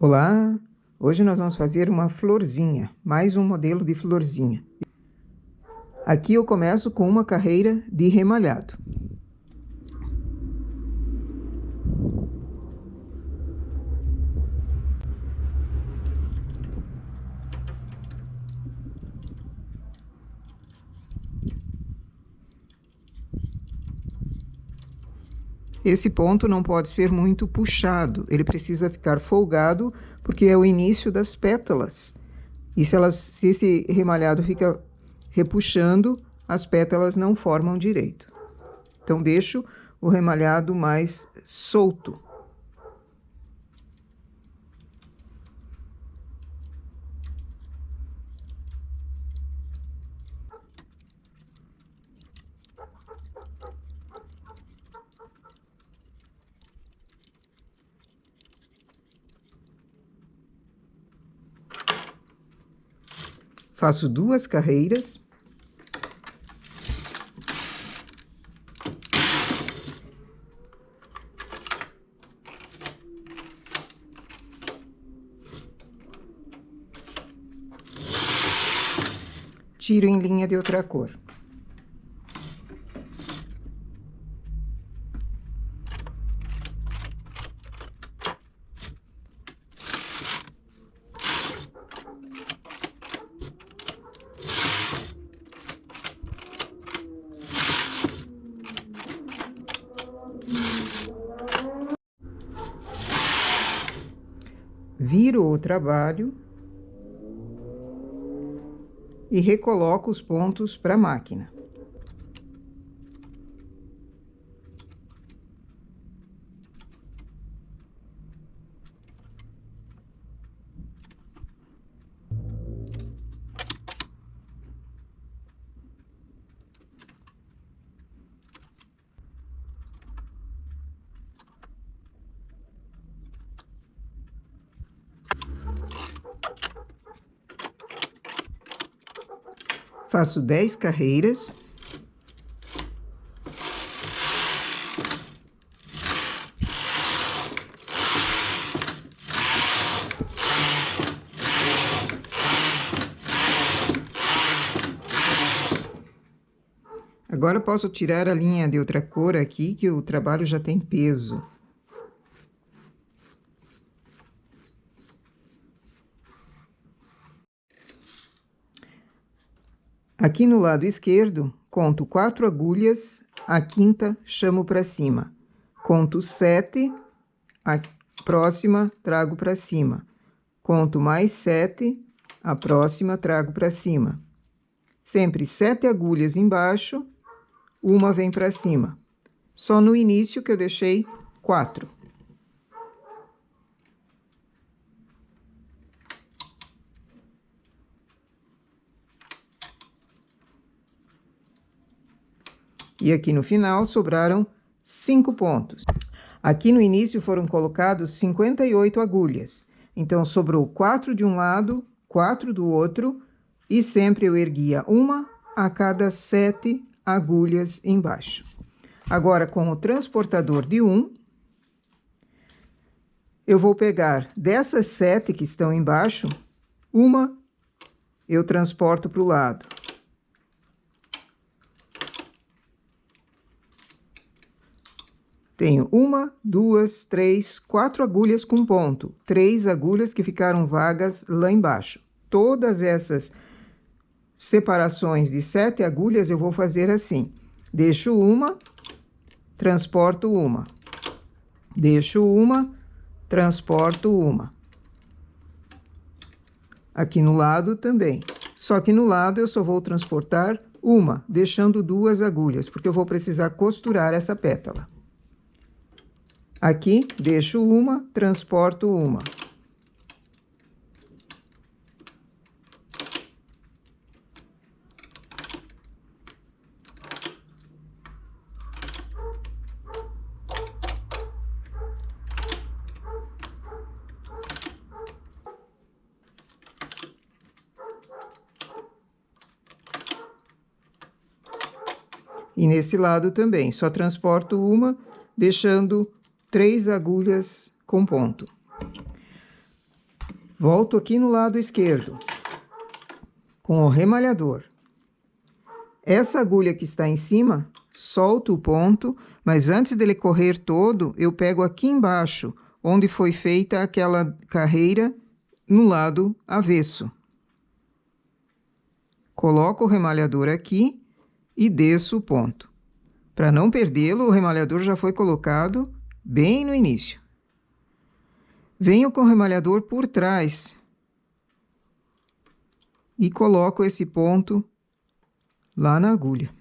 Olá! Hoje nós vamos fazer uma florzinha, mais um modelo de florzinha. Aqui eu começo com uma carreira de remalhado. Esse ponto não pode ser muito puxado, ele precisa ficar folgado, porque é o início das pétalas. E se esse remalhado fica repuxando, as pétalas não formam direito. Então, deixo o remalhado mais solto. Faço 2 carreiras. Tiro em linha de outra cor. Viro o trabalho e recoloco os pontos para a máquina. Faço 10 carreiras. Agora, posso tirar a linha de outra cor aqui, que o trabalho já tem peso. Aqui no lado esquerdo, conto 4 agulhas, a quinta chamo para cima. Conto 7, a próxima trago para cima. Conto mais 7, a próxima trago para cima. Sempre 7 agulhas embaixo, uma vem para cima. Só no início que eu deixei 4. E aqui no final sobraram 5 pontos. Aqui no início foram colocados 58 agulhas. Então, sobrou 4 de um lado, 4 do outro, e sempre eu erguia uma a cada 7 agulhas embaixo. Agora, com o transportador de 1, eu vou pegar dessas 7 que estão embaixo, uma eu transporto para o lado. Tenho 1, 2, 3, 4 agulhas com ponto. 3 agulhas que ficaram vagas lá embaixo. Todas essas separações de 7 agulhas eu vou fazer assim. Deixo uma, transporto uma. Deixo uma, transporto uma. Aqui no lado também. Só que no lado eu só vou transportar uma, deixando 2 agulhas, porque eu vou precisar costurar essa pétala. Aqui, deixo uma, transporto uma. E nesse lado também, só transporto uma, deixando 3 agulhas com ponto. Volto aqui no lado esquerdo, com o remalhador. Essa agulha que está em cima, solto o ponto, mas antes dele correr todo, eu pego aqui embaixo, onde foi feita aquela carreira no lado avesso. Coloco o remalhador aqui e desço o ponto. Para não perdê-lo, o remalhador já foi colocado bem no início. Venho com o remalhador por trás e coloco esse ponto lá na agulha.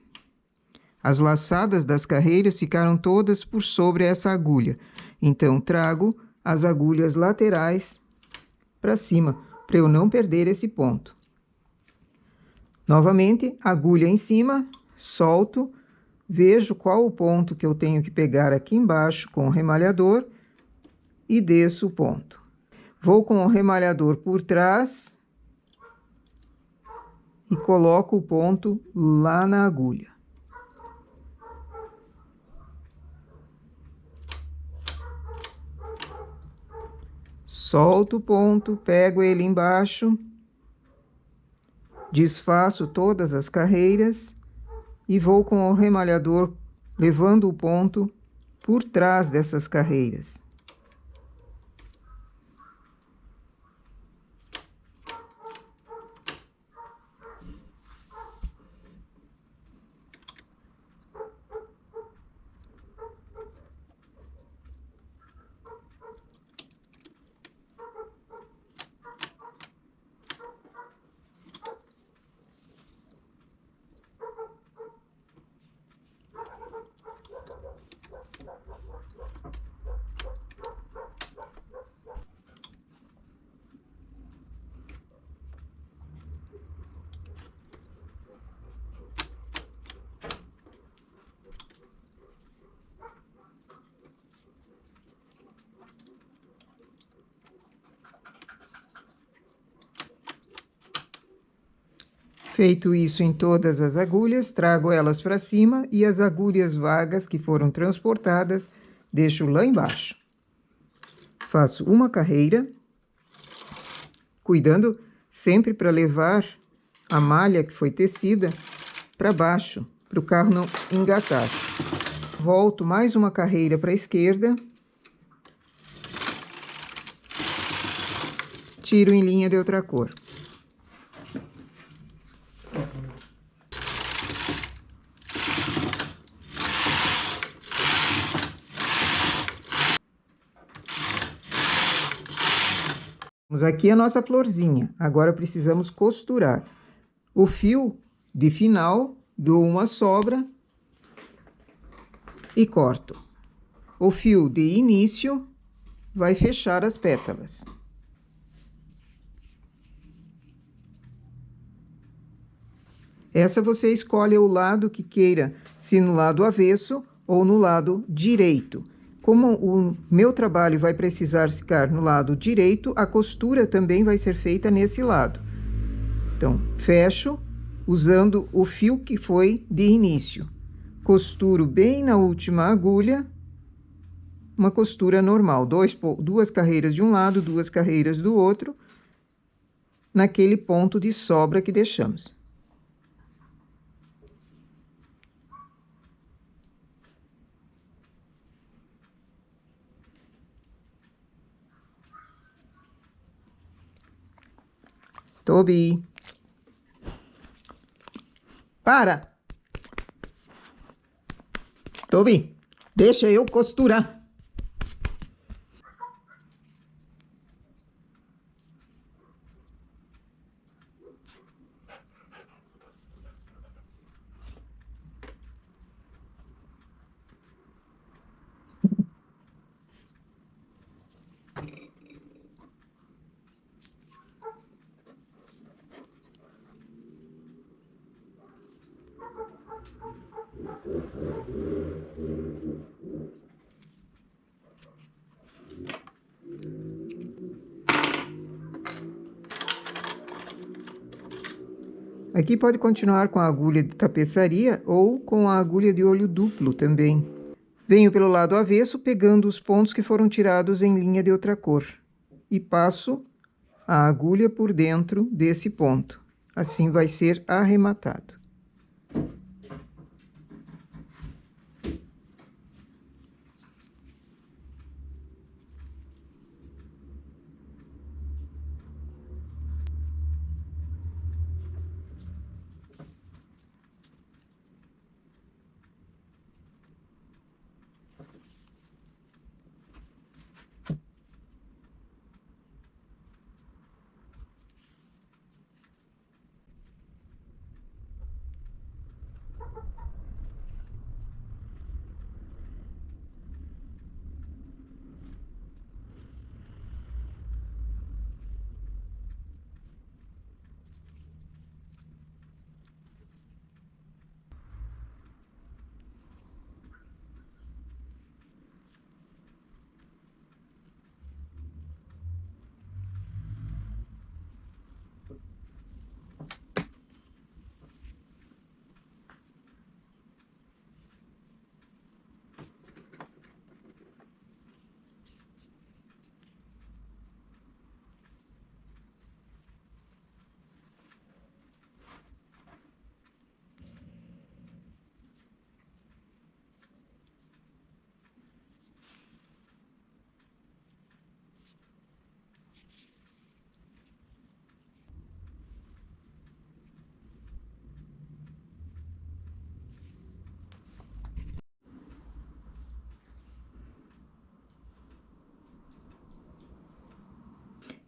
As laçadas das carreiras ficaram todas por sobre essa agulha. Então, trago as agulhas laterais para cima, para eu não perder esse ponto. Novamente, agulha em cima, solto, vejo qual o ponto que eu tenho que pegar aqui embaixo com o remalhador e desço o ponto. Vou com o remalhador por trás e coloco o ponto lá na agulha. Solto o ponto, pego ele embaixo, desfaço todas as carreiras e vou com o remalhador levando o ponto por trás dessas carreiras. Feito isso em todas as agulhas, trago elas para cima e as agulhas vagas que foram transportadas, deixo lá embaixo. Faço uma carreira, cuidando sempre para levar a malha que foi tecida para baixo, para o carro não engatar. Volto mais uma carreira para a esquerda, tiro em linha de outra cor. Temos aqui a nossa florzinha. Agora precisamos costurar. O fio de final, dou uma sobra e corto. O fio de início vai fechar as pétalas. Essa você escolhe o lado que queira, se no lado avesso ou no lado direito. Como o meu trabalho vai precisar ficar no lado direito, a costura também vai ser feita nesse lado. Então, fecho usando o fio que foi de início. Costuro bem na última agulha, uma costura normal. Duas carreiras de um lado, duas carreiras do outro, naquele ponto de sobra que deixamos. Tobi. Para! Tobi, deixa eu costurar. Aqui pode continuar com a agulha de tapeçaria ou com a agulha de olho duplo também. Venho pelo lado avesso, pegando os pontos que foram tirados em linha de outra cor. E passo a agulha por dentro desse ponto. Assim vai ser arrematado.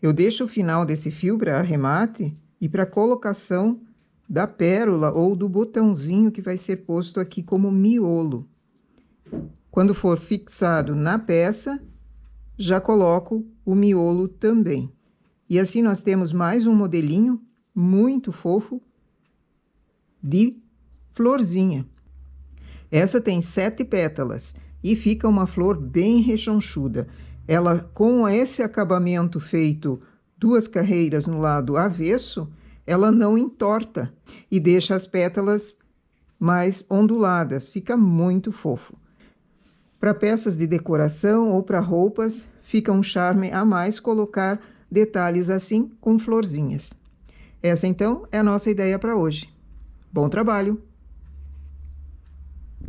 Eu deixo o final desse fio para arremate e para colocação da pérola ou do botãozinho que vai ser posto aqui como miolo. Quando for fixado na peça, já coloco o miolo também. E assim nós temos mais um modelinho muito fofo de florzinha. Essa tem 7 pétalas e fica uma flor bem rechonchuda. Ela, com esse acabamento feito 2 carreiras no lado avesso, ela não entorta e deixa as pétalas mais onduladas. Fica muito fofo. Para peças de decoração ou para roupas, fica um charme a mais colocar detalhes assim com florzinhas. Essa, então, é a nossa ideia para hoje. Bom trabalho!